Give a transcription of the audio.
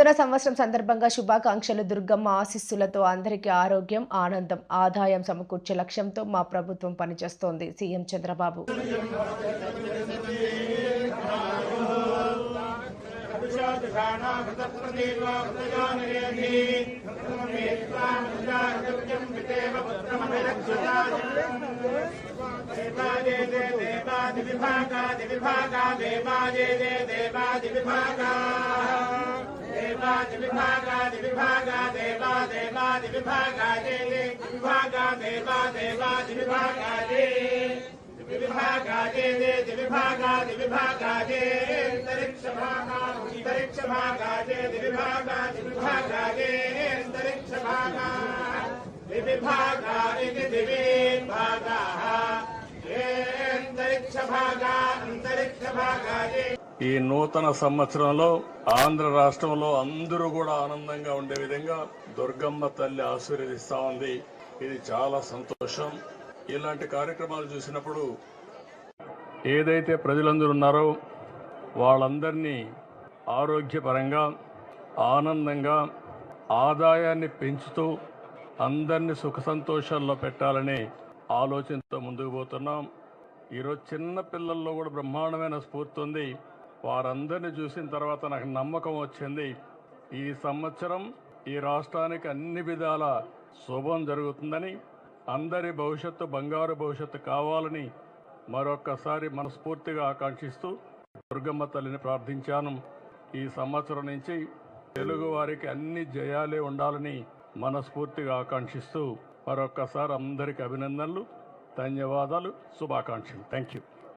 నూతన సంవత్సరం సందర్భంగా శుభాకాంక్షలు. దుర్గమ్మ ఆశీస్సులతో అందరికీ ఆరోగ్యం, ఆనందం, ఆదాయం సమకూర్చే లక్ష్యంతో మా ప్రభుత్వం పనిచేస్తోంది. సీఎం చంద్రబాబు. ఈ నూతన సంవత్సరంలో ఆంధ్ర రాష్ట్రంలో అందరూ కూడా ఆనందంగా ఉండే విధంగా దుర్గమ్మ తల్లి ఆశీర్వదిస్తా ఉంది. ఇది చాలా సంతోషం. ఇలాంటి కార్యక్రమాలు చూసినప్పుడు ఏదైతే ప్రజలందరూ ఉన్నారో వాళ్ళందరినీ ఆరోగ్యపరంగా ఆనందంగా ఆదాయాన్ని పెంచుతూ అందరినీ సుఖ సంతోషాల్లో పెట్టాలనే ఆలోచనతో ముందుకు పోతున్నాం. ఈరోజు చిన్న పిల్లల్లో కూడా బ్రహ్మాండమైన స్ఫూర్తి ఉంది. వారందరినీ చూసిన తర్వాత నాకు నమ్మకం వచ్చింది, ఈ సంవత్సరం ఈ రాష్ట్రానికి అన్ని విధాల శుభం జరుగుతుందని, అందరి భవిష్యత్తు బంగారు భవిష్యత్తు కావాలని మరొక్కసారి మనస్ఫూర్తిగా ఆకాంక్షిస్తూ దుర్గమ్మ తల్లిని ప్రార్థించాను. ఈ సంవత్సరం నుంచి తెలుగు వారికి అన్ని జయాలే ఉండాలని మనస్ఫూర్తిగా ఆకాంక్షిస్తూ మరొక్కసారి అందరికీ అభినందనలు, ధన్యవాదాలు, శుభాకాంక్షలు. Thank you.